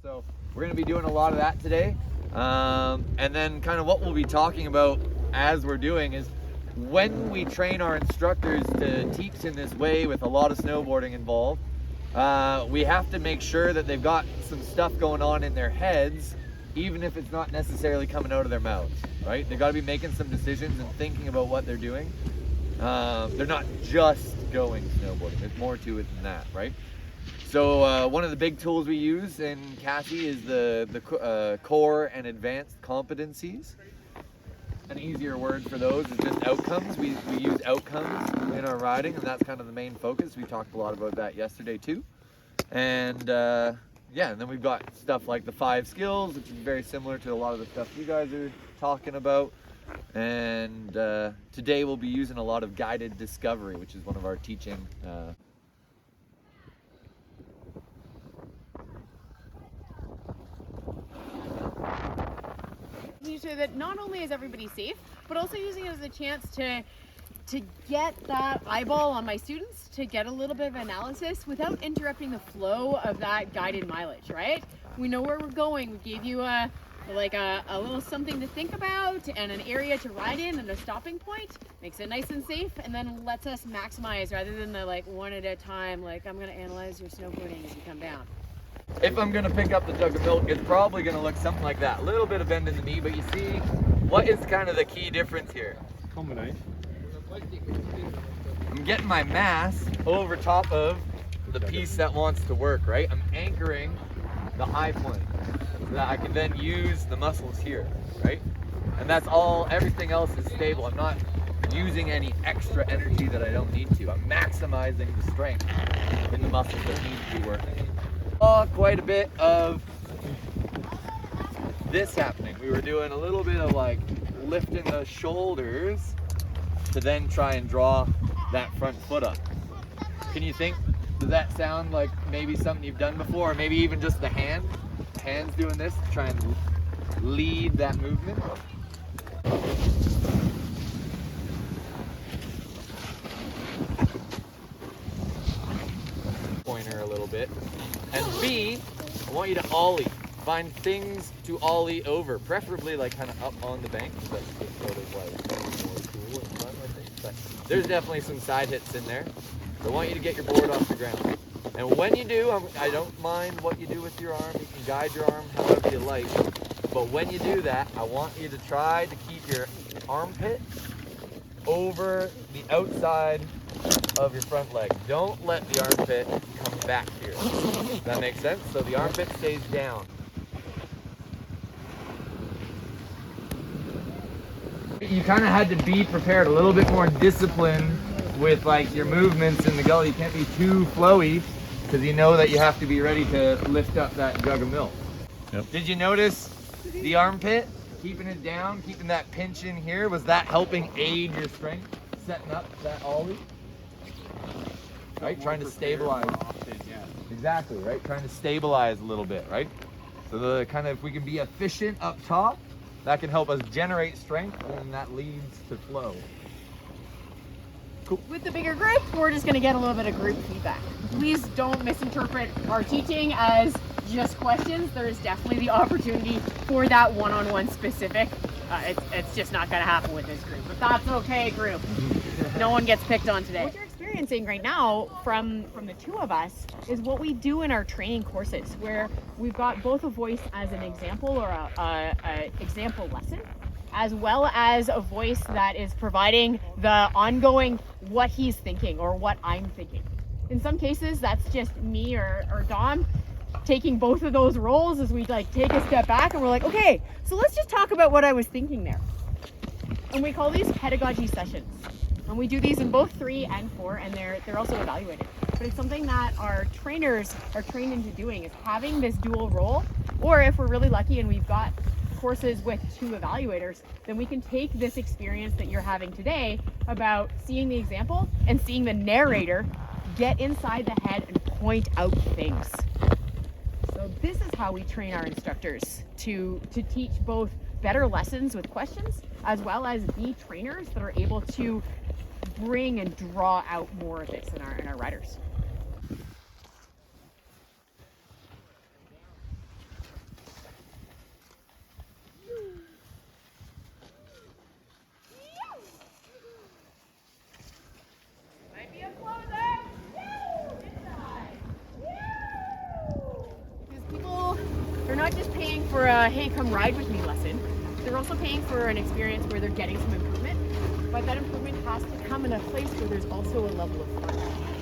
So we're going to be doing a lot of that today. And then kind of what we'll be talking about as we're doing is when we train our instructors to teach in this way with a lot of snowboarding involved, we have to make sure that they've got some stuff going on in their heads, even if it's not necessarily coming out of their mouths, right? They've got to be making some decisions and thinking about what they're doing. They're not just going snowboarding. There's more to it than that, right? So one of the big tools we use in Cassie is the core and advanced competencies. An easier word for those is just outcomes. We use outcomes in our riding, and that's kind of the main focus. We talked a lot about that yesterday too. And yeah, and then we've got stuff like the 5 skills, which is very similar to a lot of the stuff you guys are talking about. And today we'll be using a lot of guided discovery, which is one of our teaching so that not only is everybody safe, but also using it as a chance to get that eyeball on my students, to get a little bit of analysis without interrupting the flow of that guided mileage, right? We know where we're going. We gave you a little something to think about and an area to ride in and a stopping point. Makes it nice and safe, and then lets us maximize rather than the one at a time, I'm gonna analyze your snowboarding as you come down. If I'm gonna pick up the jug of milk, it's probably gonna look something like that. A little bit of bend in the knee, but you see, what is kind of the key difference here? Combination. I'm getting my mass over top of the piece that wants to work, right? I'm anchoring the high point so that I can then use the muscles here, right? And that's all, everything else is stable. I'm not using any extra energy that I don't need to. I'm maximizing the strength in the muscles that need to be working. Quite a bit of this happening. We were doing a little bit of lifting the shoulders to then try and draw that front foot up. Can you think, does that sound like maybe something you've done before, or maybe even just the hands doing this to try and lead that movement? Pointer a little bit. And B, I want you to ollie. Find things to ollie over, preferably kind of up on the bank. That's just sort of more cool and fun, I think. But there's definitely some side hits in there. So I want you to get your board off the ground. And when you do, I don't mind what you do with your arm. You can guide your arm however you like. But when you do that, I want you to try to keep your armpit over the outside of your front leg. Don't let the armpit come back here. Does that make sense? So the armpit stays down. You kind of had to be prepared, a little bit more disciplined with your movements in the gully. You can't be too flowy because you know that you have to be ready to lift up that jug of milk. Yep. Did you notice the armpit? Keeping it down, keeping that pinch in here, was that helping aid your strength? Setting up that ollie? Right, trying to stabilize. Exactly, right? Trying to stabilize a little bit, right? So the if we can be efficient up top, that can help us generate strength, and then that leads to flow. Cool. With the bigger group, we're just gonna get a little bit of group feedback. Please don't misinterpret our teaching as just questions. There is definitely the opportunity for that one-on-one specific. It's just not gonna happen with this group, but that's okay, group. No one gets picked on today. What you're experiencing right now from the two of us is what we do in our training courses, where we've got both a voice as an example or a example lesson, as well as a voice that is providing the ongoing what he's thinking or what I'm thinking. In some cases, that's just me or Dom taking both of those roles as we take a step back and we're like, okay, so let's just talk about what I was thinking there. And we call these pedagogy sessions. And we do these in both 3 and 4, and they're also evaluated. But it's something that our trainers are trained into doing, is having this dual role. Or if we're really lucky and we've got courses with 2 evaluators, then we can take this experience that you're having today about seeing the example and seeing the narrator get inside the head and point out things. So this is how we train our instructors to teach both better lessons with questions, as well as be trainers that are able to bring and draw out more of this in our riders. not just paying for a hey, come ride with me lesson. They're also paying for an experience where they're getting some improvement, but that improvement has to come in a place where there's also a level of fun.